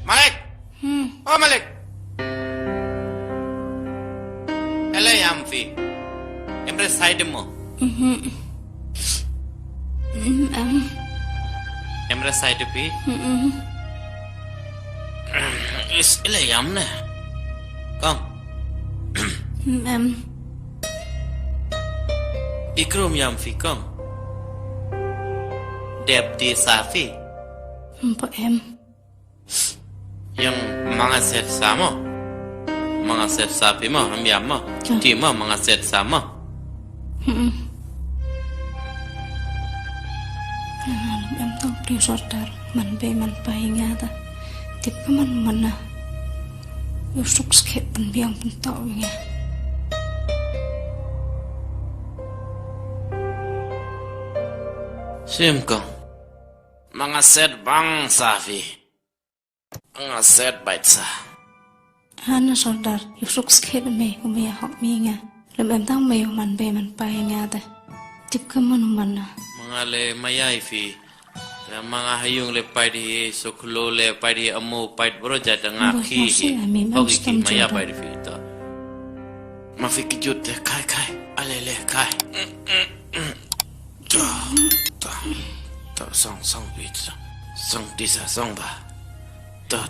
Malik. Oh Malik. Hele Amfi. Emre side mo. Emre side pi. Is ele yam ne. Come. Ikrom Yamfi come. Deb di Safi. Po em. Yang mga set sama. Mga set sapi mo, am yam mo. Di mo mga set sama. Em tao priu sortar man be man pai nga ta. Tip ka man na. Yung sukskip pan biyang pan tao nga. Sim ko. Mga set bang Safi. Mga set bait sa. Hana sortar yung sukskip me kumaya hok mi nga. Lam em tao me man be man pai nga ta. Tip ka man na. Mga le mayay fi. Mga hayung le pai di suklo le pai di amu pai bro jada nga ki. Hoki ki maya pai di fi to. Mafikijut kai. Alele kai. Ta song bit. Song disa song ba. Ta.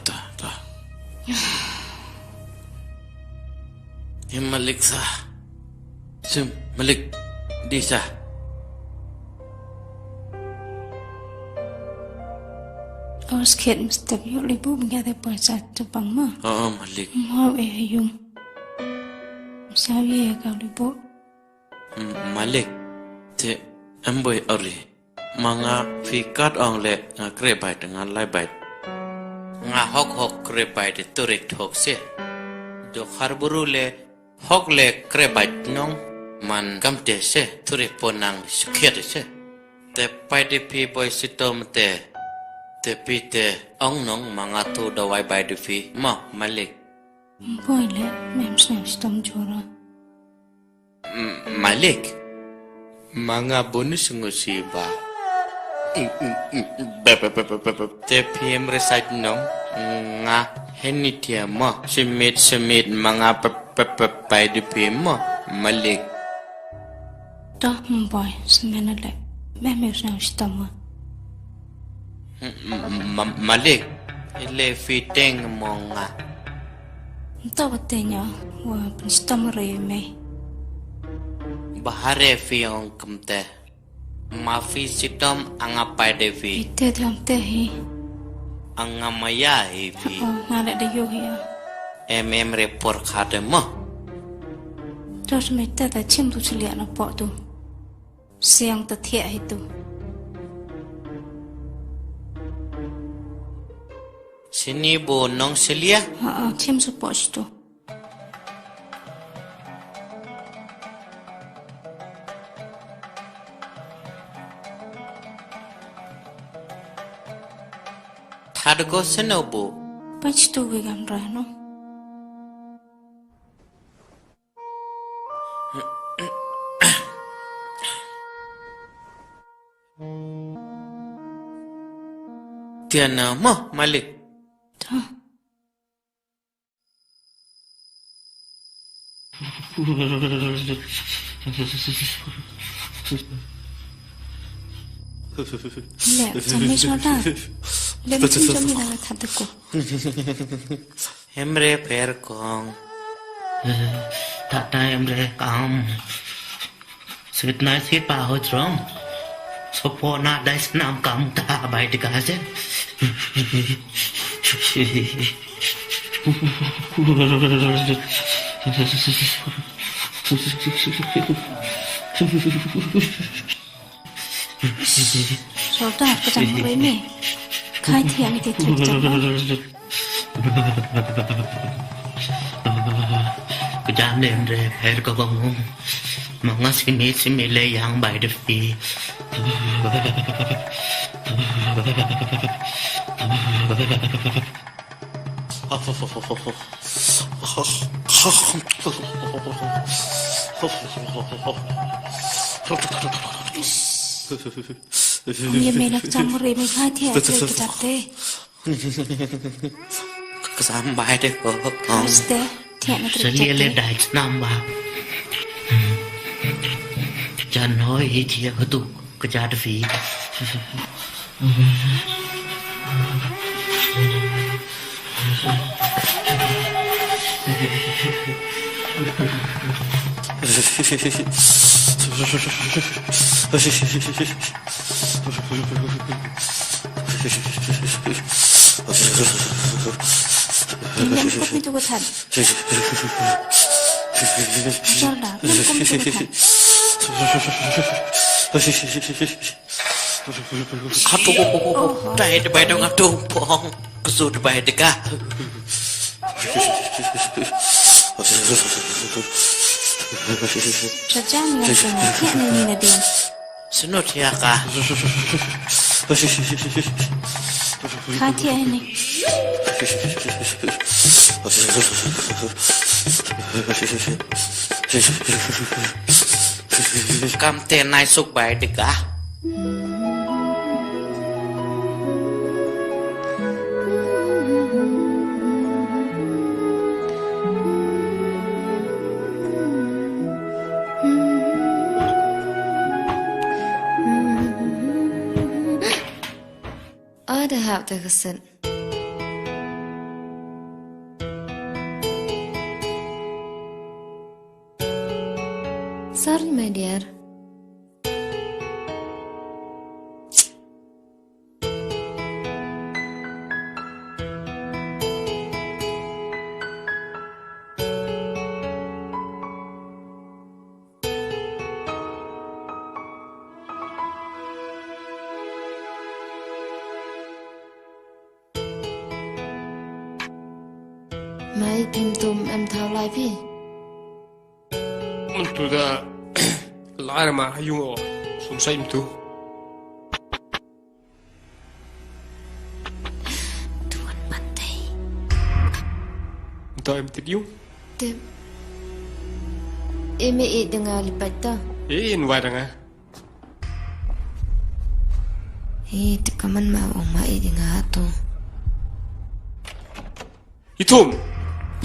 Him Malik sa. Sim Malik disa. Os kid mustap yo libu nga de pa sa tupang mo. Oh Malik. Mau yung. Sabi ka libu. Malik. Te amboy ori. Mga fikat ong le nga krebay dengan lai bait. Nga hok krebay de turik hok se. Do kharburu le hok le krebay nong man kamte se turik ponang sukhet se. Te pai de pi boy sitom te. Te pi te ong nong mga tu dawai bai de fi mo Malik. Boy le mem stam jora. Malik. Mga bonus ngusiba. Te PM reside nong nga henitia mo simit mga pai di PM mo Malik. Dah boy semena le mem stam mo. Malik ile fiteng mo nga. Tahu tanya wa stam re me. Bahare fiong kemte. Mafi sitom anga pai devi. Ite tham te hi. Anga maya hevi. Oh ngala de yo ya. Em report khade mo. Terus me ta ta chim tu chlia na po tu. Siang ta thia hi tu. Sini bo nong selia. Chim su po tu. Hadgo senobo. Pach tu we gamra no. Tiana mo Malik. Ta. Le, sampai sudah. Le, macam ni nak kata ko. Emre per kong. Tata emre kam. Sweet night sweet pa ho trong. Sopo na dai snam kam ta bai de kaje. Sudah macam ni. Khai thiam thì thực chẳng Ku jam dem re pher ko bang mga simi le yang bai de fi Ye me nak campur me khai thiam thì thực tế. Kesambai deh kok. Kaste, tiap nak Selia le terjadi. dai senam ba. Jan hoi hi chia tu kerja de fi. Diam kau ni tu ketan. Jorda, diam kau ni tu ketan. Aduh, dah ada bayi dong aduh pong. Kesud bayi dekah. Sejam yang semua tiap ni nak diam. Senut ya kah? Kau tiap ini. Kam tenai suk bayi dekah. Ada hak terkesan. Sorry, my dear. Mai tìm tùm em thao lại phi. Untuk dah lar mah yung o sungsay itu. Tuan bantai. Untuk em tidak yung. Tim. Imi dengar lipat ta. In wadang ah. Tekaman mau mai dengar tu. Itum.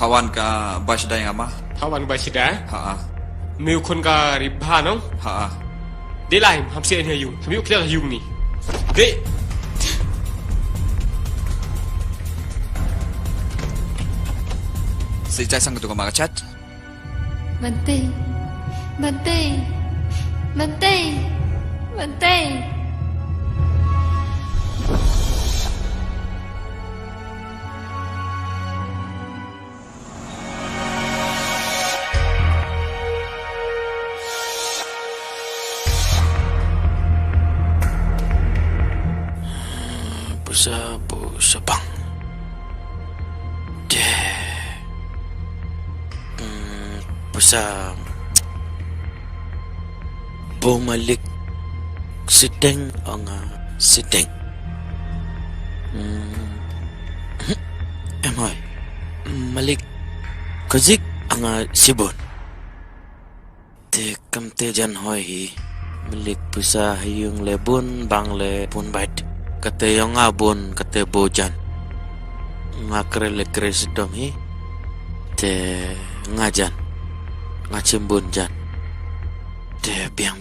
Pawan ka Basda yang ama? Pawan Basda. Ha. Meu kon ka ribha nong. Ha. Dia lain hamsi ni yung. Kami ukila yung ni. Dek. Sejak sang ketua makacat. Bantai. Bantai. Bantai. Bantai. Busa bang. Busa bumalik sedeng sedeng. Emoi malik kazik sibon. Te kam te jan hoi hi malik busa hayung lebun bang le pun bait. Kata yang abon kata bojan ngakre sedom hi te ngajan ngacembun jan te biang